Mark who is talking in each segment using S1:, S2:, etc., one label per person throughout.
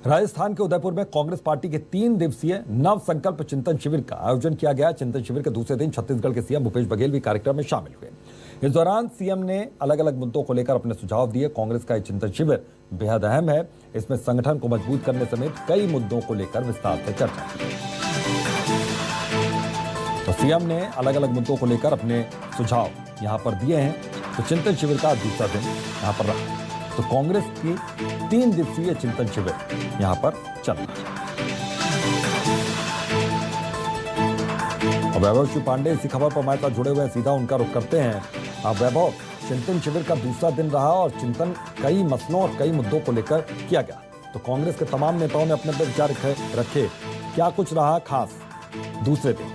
S1: राजस्थान के उदयपुर में कांग्रेस पार्टी के 3 दिवसीय नव संकल्प चिंतन शिविर का आयोजन किया गया। चिंतन शिविर के दूसरे दिन छत्तीसगढ़ के सीएम भूपेश बघेल भी कार्यक्रम में शामिल हुए। इस दौरान सीएम ने अलग अलग मुद्दों को लेकर अपने सुझाव दिए। कांग्रेस का यह चिंतन शिविर बेहद अहम है। इसमें संगठन को मजबूत करने समेत कई मुद्दों को लेकर विस्तार से चर्चा की। तो सीएम ने अलग अलग मुद्दों को लेकर अपने सुझाव यहां पर दिए हैं। तो चिंतन शिविर का दूसरा दिन यहां पर रहा। तो कांग्रेस की 3 दिवसीय चिंतन शिविर यहां पर चल रहा है। वैभव श्री पांडे इसी खबर पर हमारे साथ जुड़े हुए हैं, सीधा उनका रुख करते हैं। अब वैभव, चिंतन शिविर का दूसरा दिन रहा और चिंतन कई मसलों और कई मुद्दों को लेकर किया गया। तो कांग्रेस के तमाम नेताओं ने अपने अपने विचार रखे। क्या कुछ रहा खास दूसरे दिन?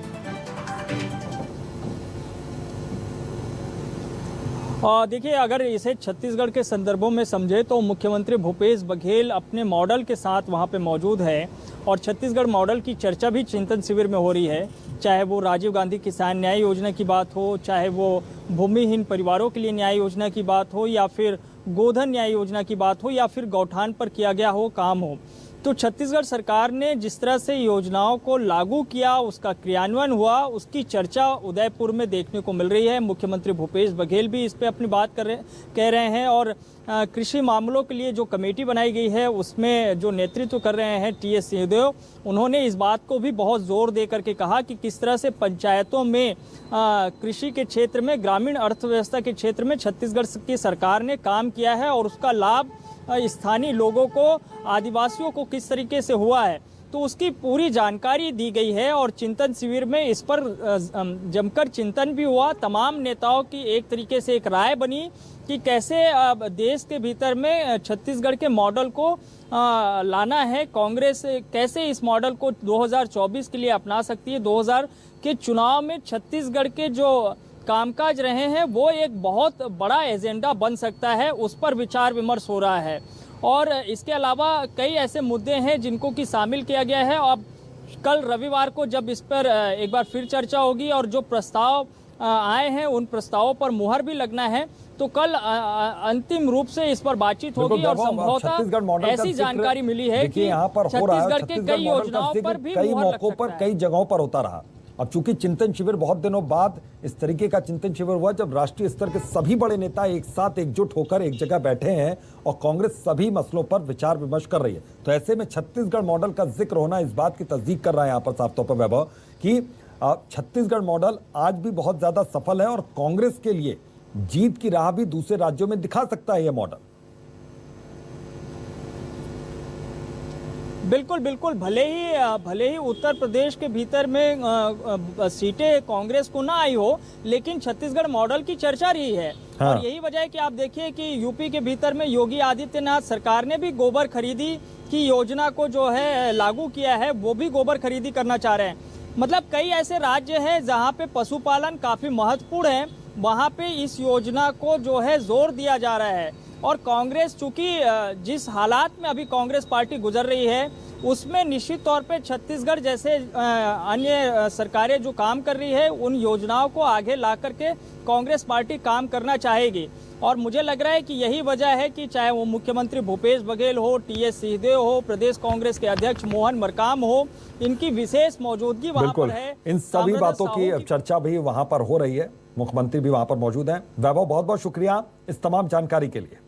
S2: देखिए, अगर इसे छत्तीसगढ़ के संदर्भों में समझे तो मुख्यमंत्री भूपेश बघेल अपने मॉडल के साथ वहां पे मौजूद है और छत्तीसगढ़ मॉडल की चर्चा भी चिंतन शिविर में हो रही है। चाहे वो राजीव गांधी किसान न्याय योजना की बात हो, चाहे वो भूमिहीन परिवारों के लिए न्याय योजना की बात हो, या फिर गोधन न्याय योजना की बात हो, या फिर गौठान पर किया गया हो काम हो। तो छत्तीसगढ़ सरकार ने जिस तरह से योजनाओं को लागू किया, उसका क्रियान्वयन हुआ, उसकी चर्चा उदयपुर में देखने को मिल रही है। मुख्यमंत्री भूपेश बघेल भी इस पे अपनी बात कह रहे हैं और कृषि मामलों के लिए जो कमेटी बनाई गई है उसमें जो नेतृत्व कर रहे हैं टीएस सिंहदेव, उन्होंने इस बात को भी बहुत जोर दे करके कहा कि किस तरह से पंचायतों में कृषि के क्षेत्र में, ग्रामीण अर्थव्यवस्था के क्षेत्र में छत्तीसगढ़ की सरकार ने काम किया है और उसका लाभ स्थानीय लोगों को, आदिवासियों को किस तरीके से हुआ है। तो उसकी पूरी जानकारी दी गई है और चिंतन शिविर में इस पर जमकर चिंतन भी हुआ। तमाम नेताओं की एक तरीके से एक राय बनी कि कैसे देश के भीतर में छत्तीसगढ़ के मॉडल को लाना है। कांग्रेस कैसे इस मॉडल को 2024 के लिए अपना सकती है। 2000 के चुनाव में छत्तीसगढ़ के जो कामकाज रहे हैं वो एक बहुत बड़ा एजेंडा बन सकता है, उस पर विचार विमर्श हो रहा है। और इसके अलावा कई ऐसे मुद्दे हैं जिनको कि शामिल किया गया है। अब कल रविवार को जब इस पर एक बार फिर चर्चा होगी और जो प्रस्ताव आए हैं उन प्रस्तावों पर मुहर भी लगना है, तो कल अंतिम रूप से इस पर बातचीत होगी और संभवतः ऐसी जानकारी मिली है कि छत्तीसगढ़ के कई योजनाओं पर भी
S1: कई मौकों पर, कई जगहों पर होता रहा। अब चूंकि चिंतन शिविर बहुत दिनों बाद इस तरीके का चिंतन शिविर हुआ जब राष्ट्रीय स्तर के सभी बड़े नेता एक साथ एकजुट होकर एक जगह बैठे हैं और कांग्रेस सभी मसलों पर विचार विमर्श कर रही है। तो ऐसे में छत्तीसगढ़ मॉडल का जिक्र होना इस बात की तस्दीक कर रहा है यहाँ पर साफ तौर पर वैभव कि छत्तीसगढ़ मॉडल आज भी बहुत ज्यादा सफल है और कांग्रेस के लिए जीत की राह भी दूसरे राज्यों में दिखा सकता है यह मॉडल।
S2: बिल्कुल बिल्कुल, भले ही उत्तर प्रदेश के भीतर में सीटें कांग्रेस को ना आई हो, लेकिन छत्तीसगढ़ मॉडल की चर्चा रही है। हाँ। और यही वजह है कि आप देखिए कि यूपी के भीतर में योगी आदित्यनाथ सरकार ने भी गोबर खरीदी की योजना को जो है लागू किया है, वो भी गोबर खरीदी करना चाह रहे हैं। मतलब कई ऐसे राज्य हैं जहाँ पे पशुपालन काफी महत्वपूर्ण है, वहाँ पे इस योजना को जो है जोर दिया जा रहा है। और कांग्रेस चूंकि जिस हालात में अभी कांग्रेस पार्टी गुजर रही है उसमें निश्चित तौर पे छत्तीसगढ़ जैसे अन्य सरकारें जो काम कर रही है उन योजनाओं को आगे ला करके कांग्रेस पार्टी काम करना चाहेगी। और मुझे लग रहा है कि यही वजह है कि चाहे वो मुख्यमंत्री भूपेश बघेल हो, टीएस सिंहदेव हो, प्रदेश कांग्रेस के अध्यक्ष मोहन मरकाम हो, इनकी विशेष मौजूदगी वहां पर है।
S1: इन सभी बातों की चर्चा भी वहां पर हो रही है, मुख्यमंत्री भी वहां पर मौजूद हैं। वैभव, बहुत बहुत शुक्रिया इस तमाम जानकारी के लिए।